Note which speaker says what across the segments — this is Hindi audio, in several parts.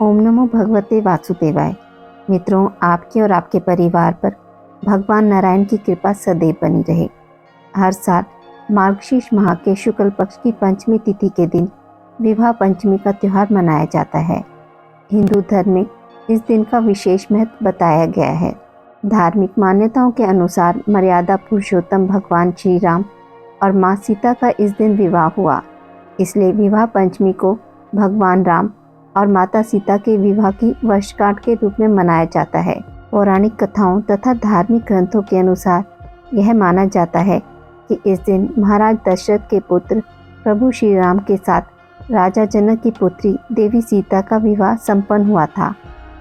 Speaker 1: ओम नमो भगवते वासुदेवाय। मित्रों, आपके और आपके परिवार पर भगवान नारायण की कृपा सदैव बनी रहे। हर साल मार्गशीर्ष माह के शुक्ल पक्ष की पंचमी तिथि के दिन विवाह पंचमी का त्यौहार मनाया जाता है। हिंदू धर्म में इस दिन का विशेष महत्व बताया गया है। धार्मिक मान्यताओं के अनुसार मर्यादा पुरुषोत्तम भगवान श्री राम और माँ सीता का इस दिन विवाह हुआ, इसलिए विवाह पंचमी को भगवान राम और माता सीता के विवाह की वर्षगांठ के रूप में मनाया जाता है। पौराणिक कथाओं तथा धार्मिक ग्रंथों के अनुसार यह माना जाता है कि इस दिन महाराज दशरथ के पुत्र प्रभु श्री राम के साथ राजा जनक की पुत्री देवी सीता का विवाह संपन्न हुआ था।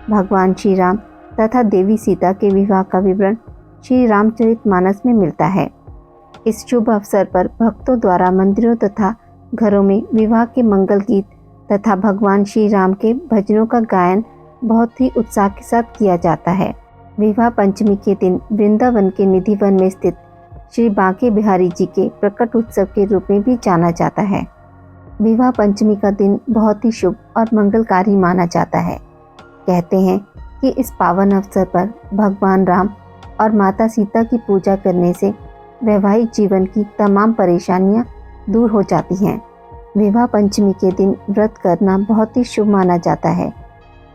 Speaker 1: भगवान श्री राम तथा देवी सीता के विवाह का विवरण श्री रामचरितमानस में मिलता है। इस शुभ अवसर पर भक्तों द्वारा मंदिरों तथा घरों में विवाह के मंगल गीत तथा भगवान श्री राम के भजनों का गायन बहुत ही उत्साह के साथ किया जाता है। विवाह पंचमी के दिन वृंदावन के निधिवन में स्थित श्री बांके बिहारी जी के प्रकट उत्सव के रूप में भी जाना जाता है। विवाह पंचमी का दिन बहुत ही शुभ और मंगलकारी माना जाता है। कहते हैं कि इस पावन अवसर पर भगवान राम और माता सीता की पूजा करने से वैवाहिक जीवन की तमाम परेशानियां दूर हो जाती हैं। विवाह पंचमी के दिन व्रत करना बहुत ही शुभ माना जाता है।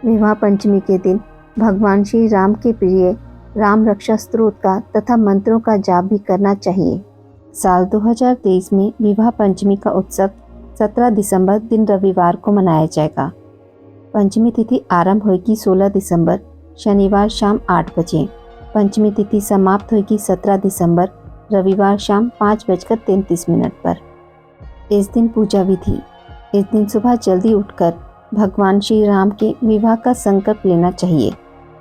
Speaker 1: विवाह पंचमी के दिन भगवान श्री राम के प्रिय राम रक्षा स्तोत्र का तथा मंत्रों का जाप भी करना चाहिए। साल 2023 में विवाह पंचमी का उत्सव 17 दिसंबर दिन रविवार को मनाया जाएगा। पंचमी तिथि आरंभ होगी 16 दिसंबर शनिवार शाम 8 बजे। पंचमी तिथि समाप्त होगी 17 दिसंबर रविवार शाम 5:33 पर। इस दिन पूजा विधि। इस दिन सुबह जल्दी उठकर भगवान श्री राम के विवाह का संकल्प लेना चाहिए।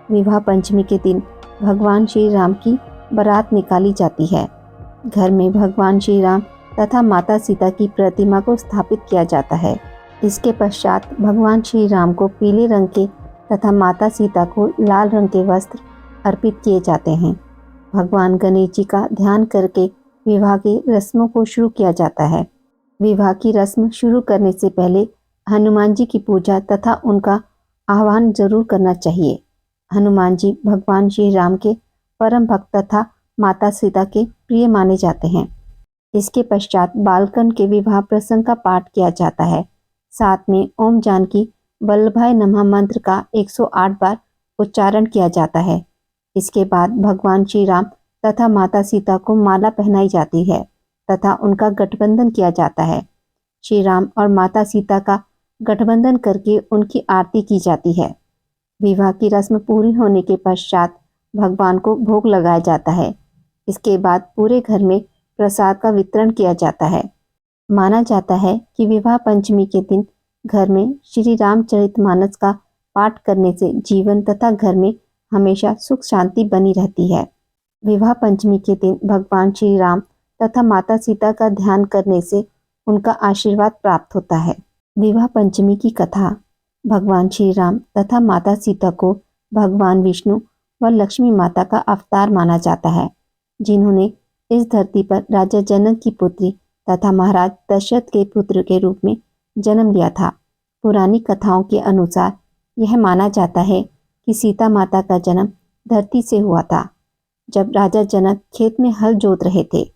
Speaker 1: विवाह पंचमी के दिन भगवान श्री राम की बारात निकाली जाती है। घर में भगवान श्री राम तथा माता सीता की प्रतिमा को स्थापित किया जाता है। इसके पश्चात भगवान श्री राम को पीले रंग के तथा माता सीता को लाल रंग के वस्त्र अर्पित किए जाते हैं। भगवान गणेश जी का ध्यान करके विवाह की रस्मों को शुरू किया जाता है। विवाह की रस्म शुरू करने से पहले हनुमान जी की पूजा तथा उनका आह्वान जरूर करना चाहिए। हनुमान जी भगवान श्री राम के परम भक्त तथा माता सीता के प्रिय माने जाते हैं। इसके पश्चात बालकन के विवाह प्रसंग का पाठ किया जाता है। साथ में ओम जानकी वल्लभाय नमः मंत्र का 108 बार उच्चारण किया जाता है। इसके बाद भगवान श्री राम तथा माता सीता को माला पहनाई जाती है तथा उनका गठबंधन किया जाता है। श्री राम और माता सीता का गठबंधन करके उनकी आरती की जाती है। विवाह की रस्म पूरी होने के पश्चात भगवान को भोग लगाया जाता है। इसके बाद पूरे घर में प्रसाद का वितरण किया जाता है। माना जाता है कि विवाह पंचमी के दिन घर में श्री रामचरितमानस का पाठ करने से जीवन तथा घर में हमेशा सुख शांति बनी रहती है। विवाह पंचमी के दिन भगवान श्री राम तथा माता सीता का ध्यान करने से उनका आशीर्वाद प्राप्त होता है। विवाह पंचमी की कथा। भगवान श्री राम तथा माता सीता को भगवान विष्णु व लक्ष्मी माता का अवतार माना जाता है, जिन्होंने इस धरती पर राजा जनक की पुत्री तथा महाराज दशरथ के पुत्र के रूप में जन्म लिया था। पुरानी कथाओं के अनुसार यह माना जाता है कि सीता माता का जन्म धरती से हुआ था। जब राजा जनक खेत में हल जोत रहे थे,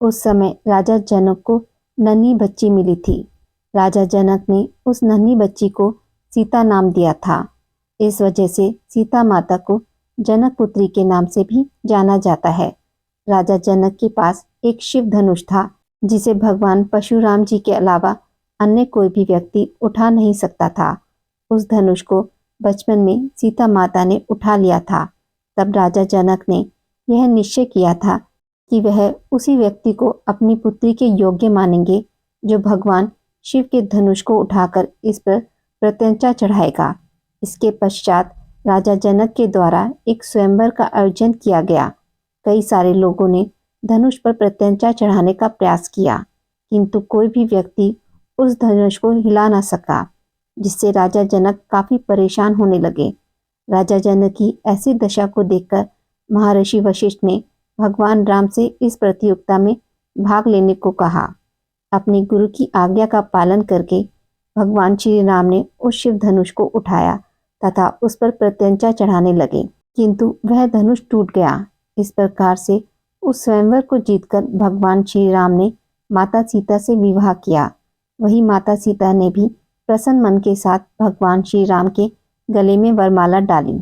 Speaker 1: उस समय राजा जनक को नन्ही बच्ची मिली थी। राजा जनक ने उस नन्ही बच्ची को सीता नाम दिया था। इस वजह से सीता माता को जनक पुत्री के नाम से भी जाना जाता है। राजा जनक के पास एक शिव धनुष था, जिसे भगवान परशुराम जी के अलावा अन्य कोई भी व्यक्ति उठा नहीं सकता था। उस धनुष को बचपन में सीता माता ने उठा लिया था। तब राजा जनक ने यह निश्चय किया था कि वह उसी व्यक्ति को अपनी पुत्री के योग्य मानेंगे जो भगवान शिव के धनुष को उठाकर इस पर प्रत्यंचा चढ़ाएगा। इसके पश्चात राजा जनक के द्वारा एक स्वयंवर का आयोजन किया गया। कई सारे लोगों ने धनुष पर प्रत्यंचा चढ़ाने का प्रयास किया, किंतु कोई भी व्यक्ति उस धनुष को हिला न सका, जिससे राजा जनक काफी परेशान होने लगे। राजा जनक की ऐसी दशा को देखकर महर्षि वशिष्ठ ने भगवान राम से इस प्रतियोगिता में भाग लेने को कहा। अपने गुरु की आज्ञा का पालन करके भगवान श्री राम ने उस शिव धनुष को उठाया तथा उस पर प्रत्यंचा चढ़ाने लगे, किंतु वह धनुष टूट गया। इस प्रकार से उस स्वयंवर को जीतकर भगवान श्री राम ने माता सीता से विवाह किया। वही माता सीता ने भी प्रसन्न मन के साथ भगवान श्री राम के गले में वरमाला डाली।